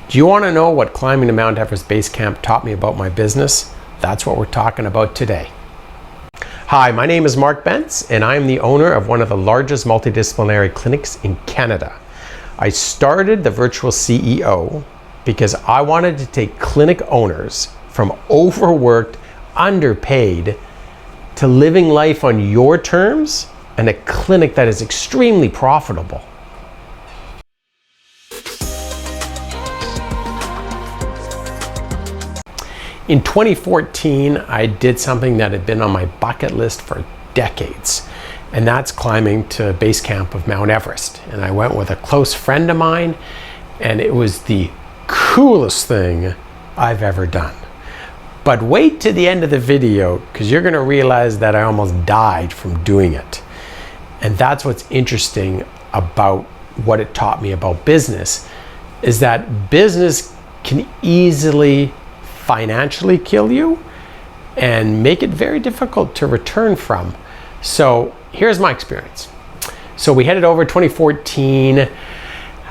Do you want to know what climbing to Mount Everest Base Camp taught me about my business? That's what we're talking about today. Hi, my name is Mark Bentz, and I am the owner of one of the largest multidisciplinary clinics in Canada. I started the Virtual CEO because I wanted to take clinic owners from overworked, underpaid, to living life on your terms and a clinic that is extremely profitable. In 2014, I did something that had been on my bucket list for decades, and that's climbing to base camp of Mount Everest. And I went with a close friend of mine, and it was the coolest thing I've ever done. But wait to the end of the video, because you're gonna realize that I almost died from doing it. And that's what's interesting about what it taught me about business, is that business can easily financially kill you and make it very difficult to return from. So here's my experience. So we headed over 2014,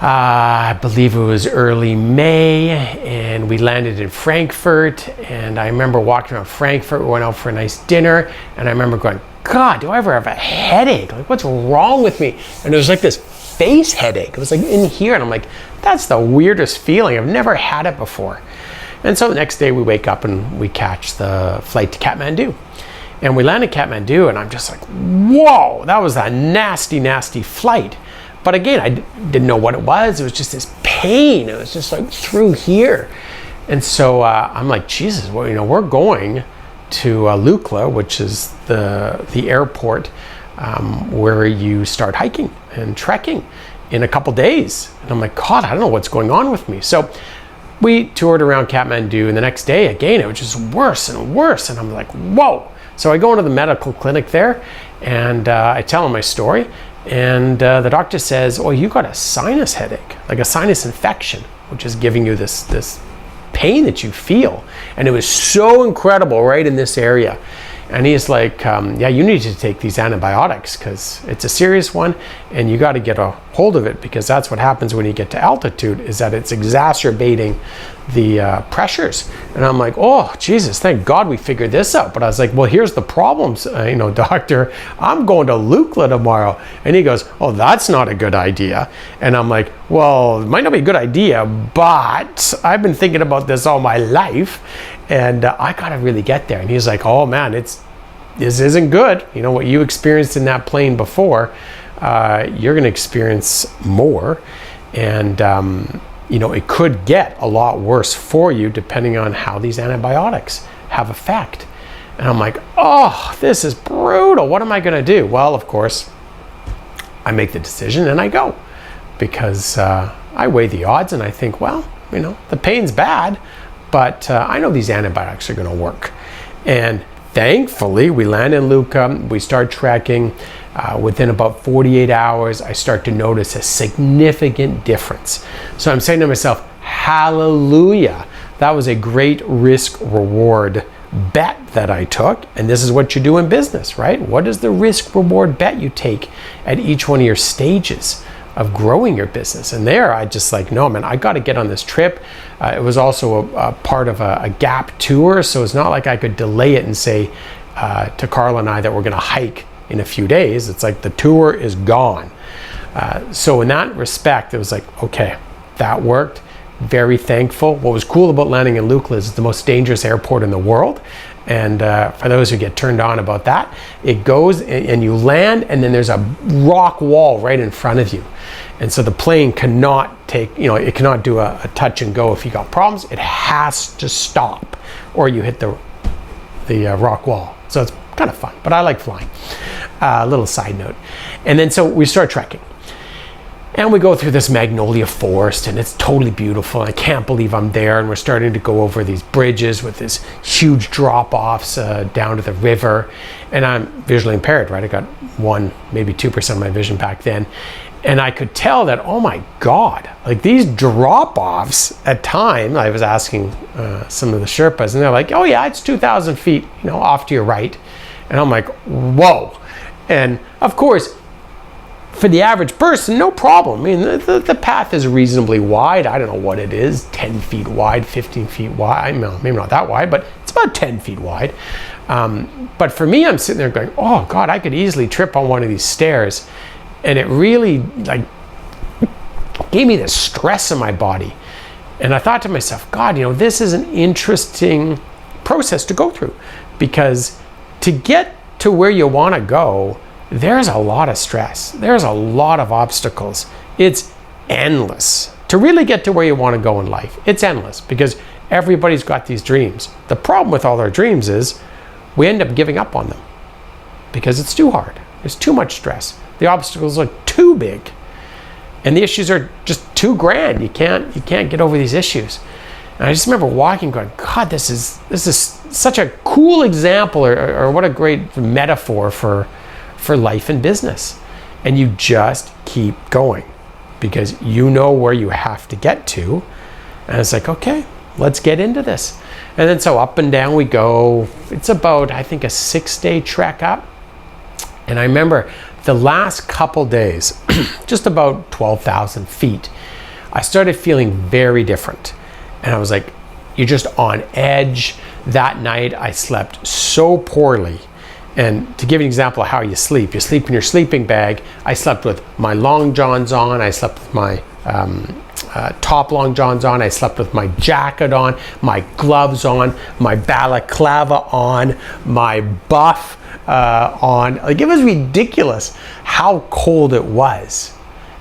I believe it was early May, and we landed in Frankfurt. And I remember walking around Frankfurt, we went out for a nice dinner, and I remember going, God, do I ever have a headache? Like, what's wrong with me? And it was like this face headache. It was like in here, and I'm like, that's the weirdest feeling. I've never had it before. And so the next day we wake up and we catch the flight to Kathmandu. And we land in Kathmandu, and I'm just like, whoa, that was a nasty, nasty flight. But again, I didn't know what it was. It was just this pain. It was just like through here. And so I'm like, Jesus, well, we're going to Lukla, which is the airport where you start hiking and trekking in a couple days. And I'm like, God, I don't know what's going on with me. So we toured around Kathmandu, and the next day, again, it was just worse and worse. And I'm like, whoa. So I go into the medical clinic there, and I tell him my story. And the doctor says, oh, you got a sinus headache, like a sinus infection, which is giving you this pain that you feel. And it was so incredible right in this area. And he's like, yeah, you need to take these antibiotics because it's a serious one, and you got to get a hold of it, because that's what happens when you get to altitude, is that it's exacerbating the pressures. And I'm like, oh, Jesus, thank God we figured this out. But I was like, well, here's the problems, doctor, I'm going to Lukla tomorrow. And he goes, oh, that's not a good idea. And I'm like, well, it might not be a good idea, but I've been thinking about this all my life, and I got to really get there. And he's like, oh man, this isn't good. What you experienced in that plane before, you're going to experience more. And, it could get a lot worse for you depending on how these antibiotics have effect. And I'm like, oh, this is brutal. What am I going to do? Well, of course, I make the decision and I go, because I weigh the odds and I think, well, the pain's bad, but I know these antibiotics are going to work. And thankfully, we land in Lukla, we start trekking. Within about 48 hours, I start to notice a significant difference. So I'm saying to myself, hallelujah, that was a great risk-reward bet that I took. And this is what you do in business, right? What is the risk-reward bet you take at each one of your stages of growing your business? And there, I just like, no, man, I got to get on this trip. It was also a part of a gap tour, so it's not like I could delay it and say to Carla and I that we're going to hike in a few days. It's like the tour is gone. So in that respect, it was like, okay, that worked. Very thankful. What was cool about landing in Lukla is it's the most dangerous airport in the world. And for those who get turned on about that, it goes and you land, and then there's a rock wall right in front of you. And so the plane cannot it cannot do a touch and go if you got problems. It has to stop, or you hit the rock wall. So it's kind of fun, but I like flying. Little side note. And then so we start trekking. And we go through this magnolia forest, and it's totally beautiful. I can't believe I'm there, and we're starting to go over these bridges with these huge drop-offs down to the river. And I'm visually impaired, right? I got 1, maybe 2% of my vision back then. And I could tell that, oh my God, like these drop-offs at times, I was asking some of the Sherpas, and they're like, oh yeah, it's 2,000 feet, off to your right. And I'm like, whoa. And of course, for the average person, no problem. I mean, the path is reasonably wide. I don't know what it is, 10 feet wide, 15 feet wide. No, maybe not that wide, but it's about 10 feet wide. But for me, I'm sitting there going, oh God, I could easily trip on one of these stairs. And it really like gave me this stress in my body. And I thought to myself, God, you know, this is an interesting process to go through, because to get to where you want to go, there's a lot of stress. There's a lot of obstacles. It's endless. To really get to where you want to go in life, it's endless, because everybody's got these dreams. The problem with all our dreams is we end up giving up on them because it's too hard. There's too much stress. The obstacles are too big. And the issues are just too grand. You can't get over these issues. And I just remember walking going, God, this is such a cool example, or what a great metaphor for life and business. And you just keep going because you know where you have to get to. And it's like, okay, let's get into this. And then so up and down we go. It's about, I think, a 6-day trek up. And I remember the last couple days, just about 12,000 feet, I started feeling very different. And I was like, you're just on edge. That night I slept so poorly. And to give you an example of how you sleep in your sleeping bag. I slept with my long johns on. I slept with my top long johns on. I slept with my jacket on, my gloves on, my balaclava on, my buff on. Like, it was ridiculous how cold it was.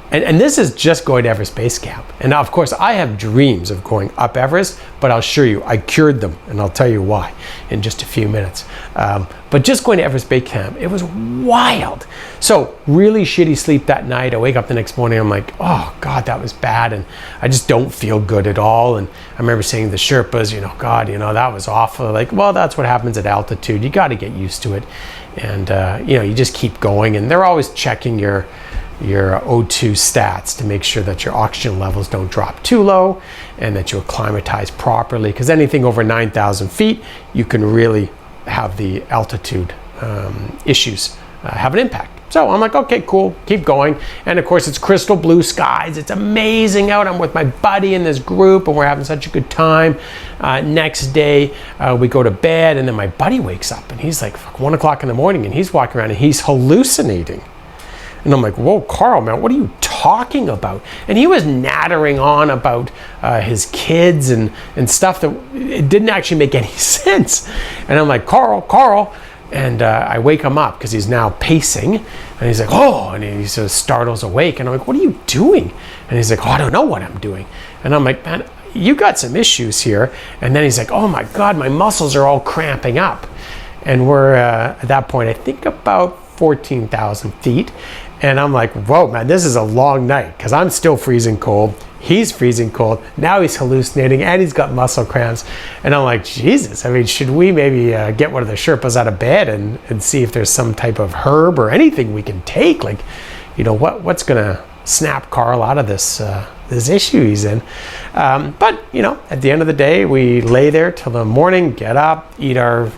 And this is just going to Everest Base Camp. And now, of course, I have dreams of going up Everest, but I'll assure you, I cured them, and I'll tell you why in just a few minutes. But just going to Everest Base Camp, it was wild. So really shitty sleep that night. I wake up the next morning, I'm like, oh God, that was bad. And I just don't feel good at all. And I remember saying to the Sherpas, you know, God, you know, that was awful. Like, well, that's what happens at altitude. You got to get used to it. And, you know, you just keep going. And they're always checking your O2 stats to make sure that your oxygen levels don't drop too low and that you acclimatize properly, because anything over 9,000 feet, you can really have the altitude issues have an impact. So I'm like, okay, cool, keep going. And of course, it's crystal blue skies. It's amazing out. I'm with my buddy in this group and we're having such a good time. Next day, we go to bed, and then my buddy wakes up and he's like 1 o'clock in the morning and he's walking around and he's hallucinating. And I'm like, whoa, Carl, man, what are you talking about? And he was nattering on about his kids and stuff that it didn't actually make any sense. And I'm like, Carl. And I wake him up because he's now pacing. And he's like, oh, and he sort of startles awake. And I'm like, what are you doing? And he's like, oh, I don't know what I'm doing. And I'm like, man, you got some issues here. And then he's like, oh my God, my muscles are all cramping up. And we're at that point, I think about 14,000 feet. And I'm like, whoa, man, this is a long night, because I'm still freezing cold. He's freezing cold. Now he's hallucinating and he's got muscle cramps. And I'm like, Jesus, I mean, should we maybe get one of the Sherpas out of bed and see if there's some type of herb or anything we can take? Like, you know, what's going to snap Carl out of this issue he's in? But, you know, at the end of the day, we lay there till the morning, get up, eat our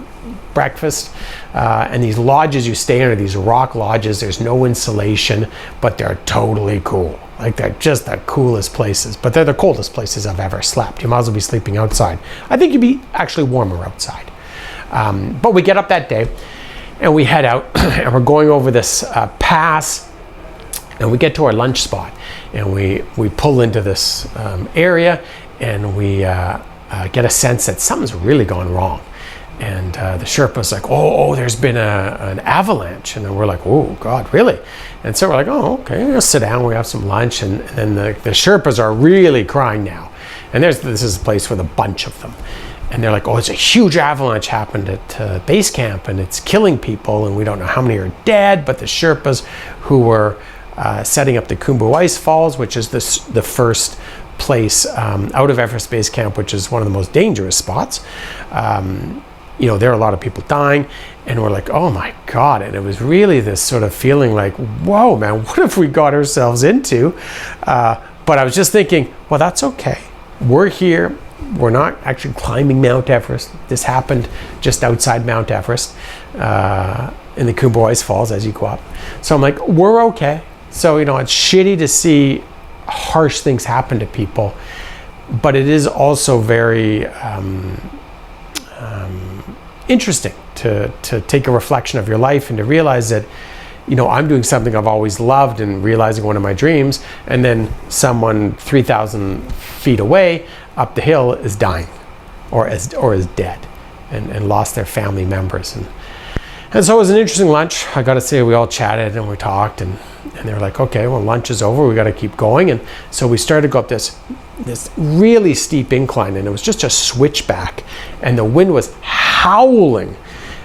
breakfast, and these lodges you stay in are these rock lodges. There's no insulation, but they're totally cool. Like, they're just the coolest places, but they're the coldest places I've ever slept. You might as well be sleeping outside. I think you'd be actually warmer outside. But we get up that day and we head out and we're going over this pass, and we get to our lunch spot and we pull into this area, and we get a sense that something's really gone wrong. And the Sherpa's like, oh, there's been an avalanche. And then we're like, oh, God, really? And so we're like, oh, okay, we'll sit down, we have some lunch. And then the Sherpas are really crying now. And this is a place with a bunch of them. And they're like, oh, it's a huge avalanche happened at base camp, and it's killing people. And we don't know how many are dead. But the Sherpas who were setting up the Khumbu Ice Falls, which is the first place out of Everest Base Camp, which is one of the most dangerous spots, you know, there are a lot of people dying, and we're like, oh my God. And it was really this sort of feeling like, whoa, man, what have we got ourselves into? But I was just thinking, well, that's okay. We're here. We're not actually climbing Mount Everest. This happened just outside Mount Everest in the Khumbu Ice Falls as you go up. So I'm like, we're okay. So, it's shitty to see harsh things happen to people, but it is also very interesting to take a reflection of your life and to realize that, I'm doing something I've always loved and realizing one of my dreams, and then someone 3,000 feet away up the hill is dying or is dead and lost their family members. And so it was an interesting lunch. I got to say, we all chatted and we talked, and they were like, okay, well, lunch is over. We got to keep going. And so we started to go up this really steep incline, and it was just a switchback, and the wind was howling.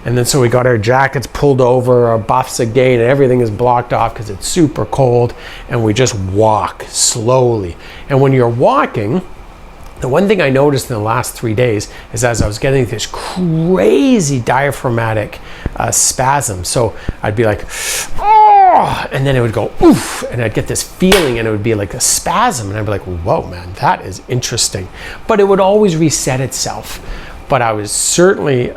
And then so we got our jackets pulled over, our buffs again, and everything is blocked off because it's super cold, and we just walk slowly. And when you're walking, the one thing I noticed in the last 3 days is as I was getting this crazy diaphragmatic spasm. So I'd be like, oh, and then it would go, oof, and I'd get this feeling, and it would be like a spasm, and I'd be like, whoa, man, that is interesting. But it would always reset itself. But I was certainly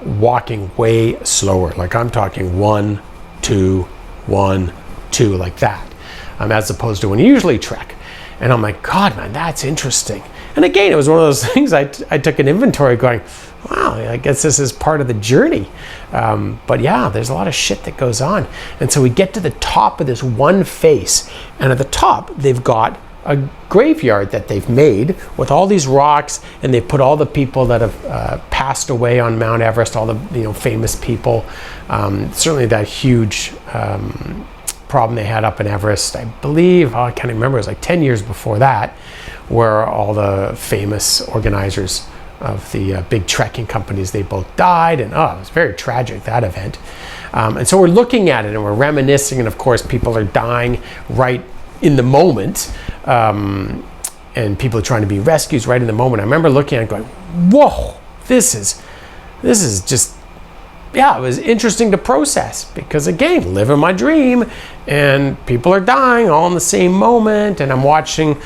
walking way slower. Like I'm talking 1, 2, 1, 2, like that, as opposed to when you usually trek. And I'm like, God, man, that's interesting. And again, it was one of those things I took an inventory going, wow, I guess this is part of the journey. But yeah, there's a lot of shit that goes on. And so we get to the top of this one face, and at the top, they've got a graveyard that they've made with all these rocks, and they put all the people that have passed away on Mount Everest, all the famous people. Certainly that huge problem they had up in Everest, I believe, I can't remember, it was like 10 years before that, where all the famous organizers of the big trekking companies, they both died, and it was very tragic, that event. And so we're looking at it and we're reminiscing, and of course people are dying right in the moment, and people are trying to be rescued right in the moment. I remember looking at it going, whoa, this is just, yeah, it was interesting to process, because again, living my dream, and people are dying all in the same moment, and I'm looking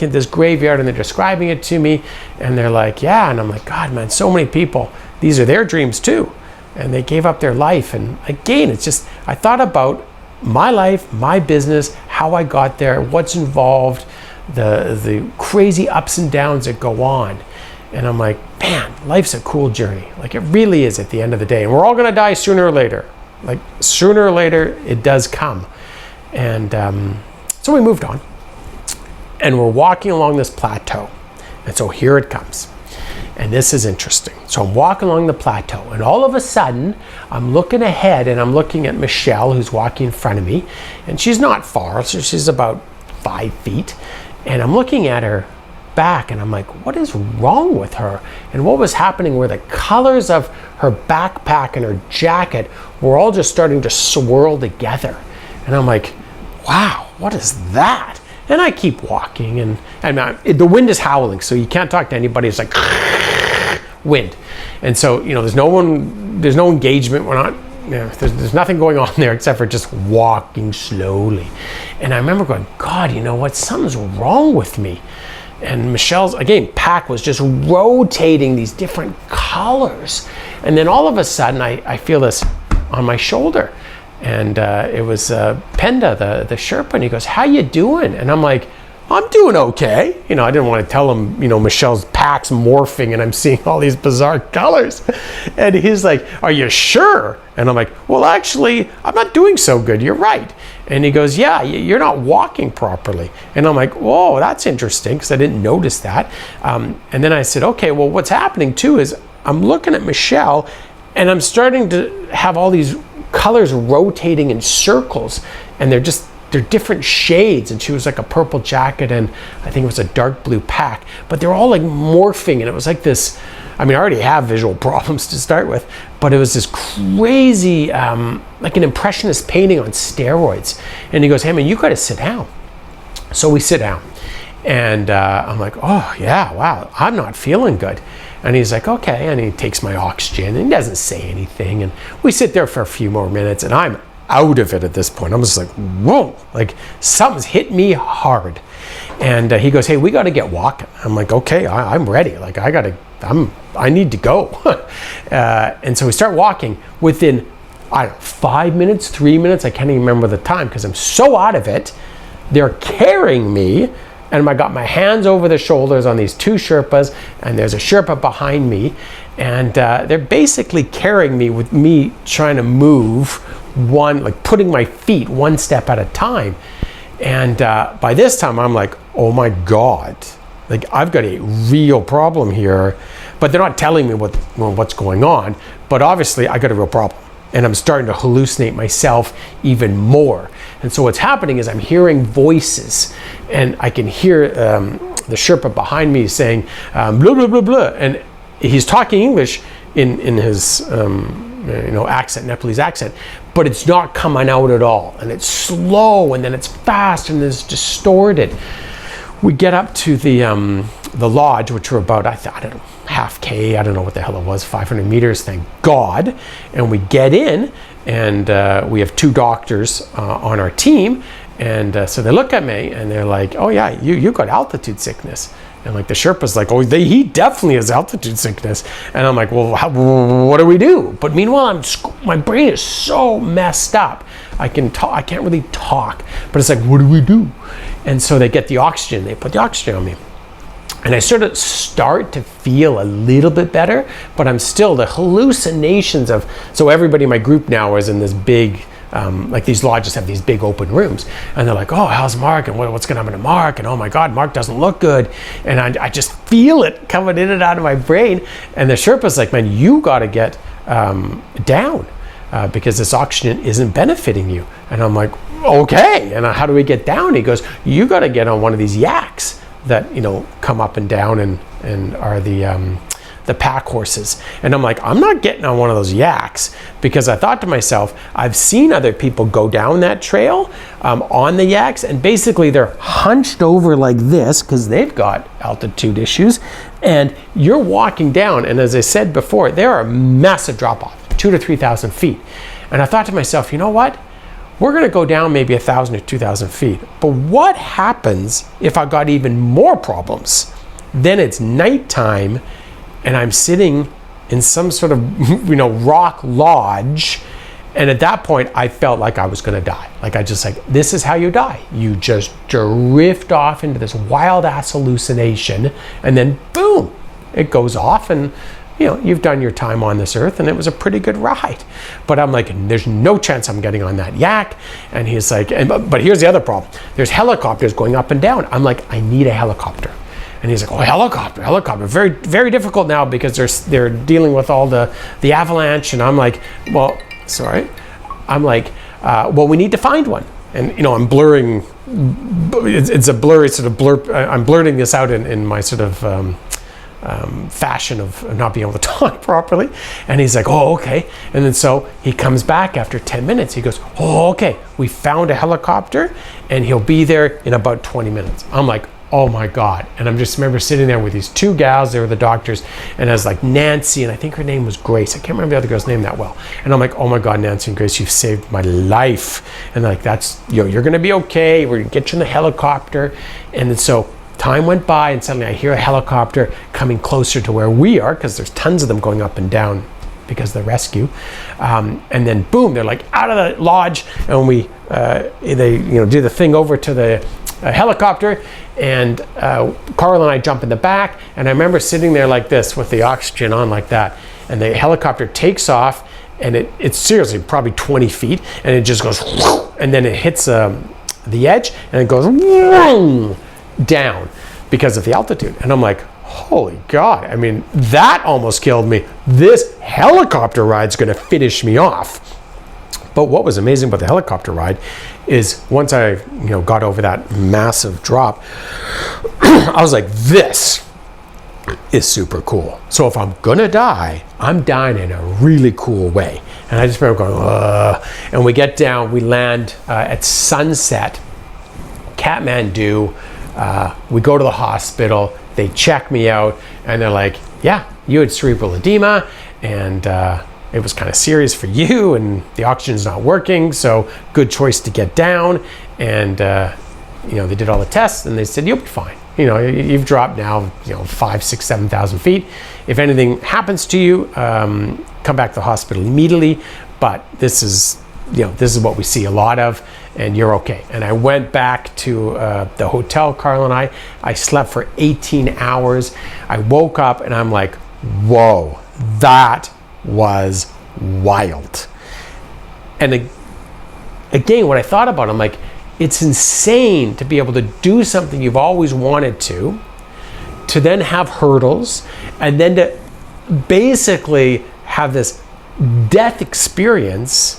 at this graveyard, and they're describing it to me, and they're like, yeah, and I'm like, God, man, so many people, these are their dreams too, and they gave up their life. And again, it's just, I thought about my life, my business, how I got there, what's involved, the crazy ups and downs that go on. And I'm like, man, life's a cool journey. Like, it really is at the end of the day. And we're all gonna die sooner or later. Like, sooner or later, it does come. And so we moved on. And we're walking along this plateau. And so here it comes. And this is interesting. So I'm walking along the plateau, and all of a sudden, I'm looking ahead, and I'm looking at Michelle, who's walking in front of me. And she's not far, so she's about 5 feet. And I'm looking at her back, and I'm like, what is wrong with her? And what was happening were the colors of her backpack and her jacket were all just starting to swirl together. And I'm like, wow, what is that? And I keep walking, and the wind is howling, so you can't talk to anybody. It's like wind. And so, there's no engagement. We're not, there's nothing going on there except for just walking slowly. And I remember going, God, you know what? Something's wrong with me. And Michelle's, again, pack was just rotating these different colors. And then all of a sudden, I feel this on my shoulder. And it was Penda, the Sherpa, and he goes, how you doing? And I'm like, I'm doing okay. I didn't want to tell him, Michelle's pack's morphing and I'm seeing all these bizarre colors. And he's like, are you sure? And I'm like, well, actually, I'm not doing so good. You're right. And he goes, yeah, you're not walking properly. And I'm like, whoa, that's interesting, because I didn't notice that. And then I said, okay, well, what's happening too is I'm looking at Michelle, and I'm starting to have all these colors rotating in circles, and they're different shades. And she was like a purple jacket, and I think it was a dark blue pack, but they're all like morphing, and it was like this, I already have visual problems to start with, but it was this crazy, like an impressionist painting on steroids. And he goes, hey man, you gotta sit down. So we sit down, and I'm like, oh yeah, wow, I'm not feeling good. And he's like, okay, and he takes my oxygen, and he doesn't say anything, and we sit there for a few more minutes, and I'm out of it at this point. I'm just like, whoa, like something's hit me hard. And he goes, hey, we got to get walking. I'm like, okay, I'm ready. Like I need to go. And so we start walking. Within I don't know, 5 minutes, 3 minutes, I can't even remember the time because I'm so out of it. They're carrying me, and I got my hands over the shoulders on these two Sherpas, and there's a Sherpa behind me, and they're basically carrying me with me trying to move like putting my feet one step at a time. And by this time, I'm like, oh my God, like I've got a real problem here. But they're not telling me what's going on, but obviously I got a real problem. And I'm starting to hallucinate myself even more. And so what's happening is I'm hearing voices, and I can hear the Sherpa behind me saying blah blah blah blah, and he's talking English in his accent, Nepalese accent, but it's not coming out at all, and it's slow, and then it's fast, and it's distorted. We get up to the lodge, which were about I don't know, half K, I don't know what the hell it was, 500 meters, thank God. And we get in, and we have two doctors on our team, and so they look at me and they're like, oh yeah, you got altitude sickness. And like the Sherpa's like, oh, he definitely has altitude sickness. And I'm like, well, what do we do? But meanwhile, my brain is so messed up. I can't really talk, but it's like, what do we do? And so they get the oxygen, they put the oxygen on me. And I sort of start to feel a little bit better, but I'm still the hallucinations of, so everybody in my group now is in this big, like these lodges have these big open rooms, and they're like, oh, how's Mark? And what's gonna happen to Mark? And oh my God, Mark doesn't look good. And I just feel it coming in and out of my brain. And the Sherpa's like, man, you gotta get down because this oxygen isn't benefiting you. And I'm like, okay, and how do we get down? He goes, you gotta get on one of these yaks that come up and down and are the pack horses. And I'm like, I'm not getting on one of those yaks, because I thought to myself, I've seen other people go down that trail on the yaks, and basically they're hunched over like this because they've got altitude issues, and you're walking down, and as I said before, there are massive drop-off, 2,000 to 3,000 feet. And I thought to myself, you know what? We're going to go down maybe 1,000 or 2,000 feet. But what happens if I got even more problems? Then it's nighttime, and I'm sitting in some sort of rock lodge, and at that point I felt like I was going to die. This is how you die. You just drift off into this wild ass hallucination, and then boom, it goes off, and you've done your time on this earth, and it was a pretty good ride. But I'm like, there's no chance I'm getting on that yak. And he's like, but here's the other problem. There's helicopters going up and down. I'm like, I need a helicopter. And he's like, oh, helicopter. Very, very difficult now because they're dealing with all the avalanche. And I'm like, well, sorry. I'm like, well, we need to find one. And I'm blurring. It's a blurry sort of blur. I'm blurting this out in my sort of fashion of not being able to talk properly. And he's like, oh, okay. And then so he comes back after 10 minutes. He goes, oh, okay, we found a helicopter, and he'll be there in about 20 minutes. I'm like, oh my God. And I'm just remember sitting there with these two gals, they were the doctors, and I was like, Nancy, and I think her name was Grace. I can't remember the other girl's name that well. And I'm like, oh my God, Nancy and Grace, you've saved my life. And like, that's, you're gonna be okay. We're gonna get you in the helicopter. And then so time went by, and suddenly I hear a helicopter coming closer to where we are, because there's tons of them going up and down because of the rescue. And then boom, they're like out of the lodge, and they do the thing over to the helicopter, and Carl and I jump in the back, and I remember sitting there like this with the oxygen on like that, and the helicopter takes off, and it's seriously probably 20 feet, and it just goes, and then it hits the edge, and it goes down because of the altitude. And I'm like, holy God, I mean, that almost killed me. This helicopter ride's gonna finish me off. But what was amazing about the helicopter ride is once I got over that massive drop, I was like, this is super cool. So if I'm gonna die, I'm dying in a really cool way. And I just remember going, and we get down, we land at sunset, Kathmandu. We go to the hospital, they check me out, and they're like, yeah, you had cerebral edema, and it was kind of serious for you, and the oxygen's not working, so good choice to get down. And they did all the tests, and they said, you'll be fine. You've dropped now 5, 6, 7,000 feet. If anything happens to you, come back to the hospital immediately. but this is what we see a lot of, and you're okay. And I went back to the hotel, Carl and I slept for 18 hours. I woke up and I'm like, whoa, that was wild. And again, when I thought about it, I'm like, it's insane to be able to do something you've always wanted to then have hurdles, and then to basically have this death experience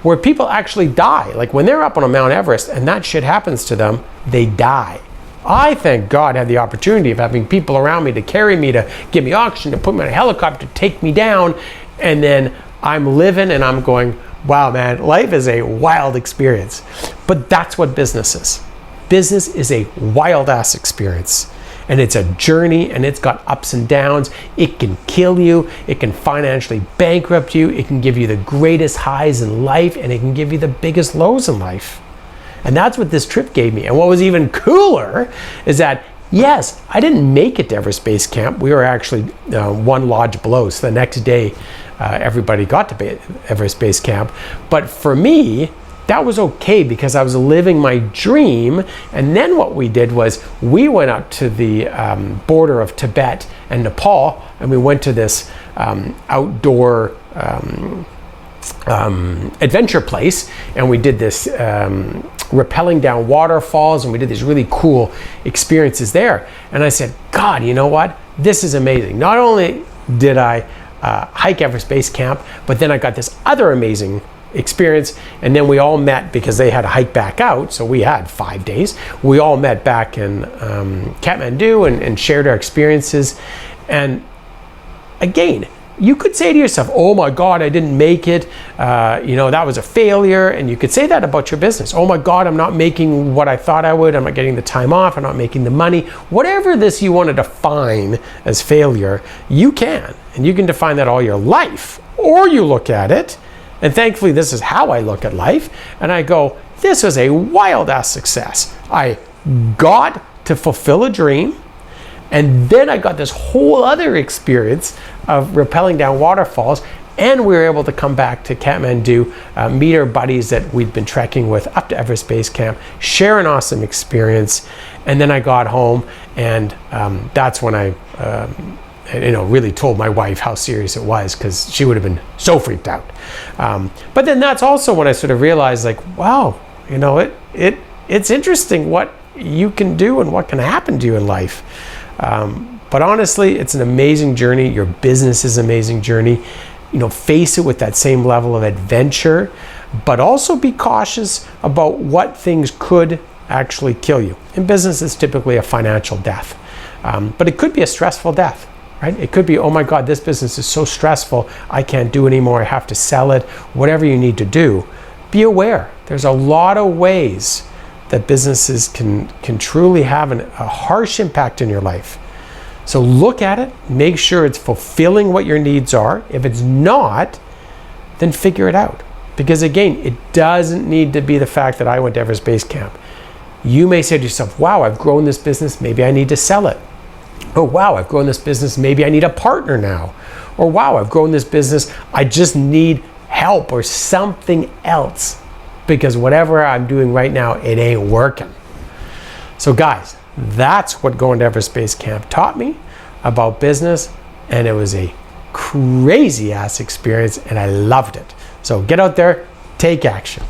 where people actually die. Like when they're up on a Mount Everest and that shit happens to them, they die. I, thank God, had the opportunity of having people around me to carry me, to give me oxygen, to put me in a helicopter, to take me down, and then I'm living and I'm going, wow, man, life is a wild experience. But that's what business is. Business is a wild ass experience. And it's a journey, and it's got ups and downs. It can kill you. It can financially bankrupt you. It can give you the greatest highs in life, and it can give you the biggest lows in life. And that's what this trip gave me. And what was even cooler is that, yes, I didn't make it to Everest Base Camp. We were actually one lodge below. So the next day, everybody got to Everest Base Camp. But for me, that was okay because I was living my dream. And then what we did was we went out to the border of Tibet and Nepal, and we went to this outdoor adventure place, and we did this rappelling down waterfalls, and we did these really cool experiences there. And I said, God, you know what? This is amazing. Not only did I hike Everest Base Camp, but then I got this other amazing experience, and then we all met because they had to hike back out, so we had 5 days. We all met back in Kathmandu and shared our experiences. And again, you could say to yourself, oh my God, I didn't make it, that was a failure. And you could say that about your business. Oh my God, I'm not making what I thought I would. I'm not getting the time off. I'm not making the money. Whatever this you want to define as failure, you can. And you can define that all your life. Or you look at it, and thankfully this is how I look at life, and I go, this was a wild ass success. I got to fulfill a dream, and then I got this whole other experience of rappelling down waterfalls, and we were able to come back to Kathmandu, meet our buddies that we'd been trekking with up to Everest Base Camp, share an awesome experience, and then I got home, and that's when I really told my wife how serious it was, because she would have been so freaked out. But then that's also when I sort of realized, like, wow, it's interesting what you can do and what can happen to you in life. But honestly, it's an amazing journey. Your business is an amazing journey. Face it with that same level of adventure, but also be cautious about what things could actually kill you. In business, it's typically a financial death, but it could be a stressful death. Right? It could be, oh my God, this business is so stressful, I can't do anymore, I have to sell it. Whatever you need to do, be aware. There's a lot of ways that businesses can truly have a harsh impact in your life. So look at it, make sure it's fulfilling what your needs are. If it's not, then figure it out. Because again, it doesn't need to be the fact that I went to Everest Base Camp. You may say to yourself, wow, I've grown this business, maybe I need to sell it. Oh, wow, I've grown this business, maybe I need a partner now. Or wow, I've grown this business, I just need help or something else, because whatever I'm doing right now, it ain't working. So guys, that's what going to Everest Base Camp taught me about business, and it was a crazy ass experience, and I loved it. So get out there, take action.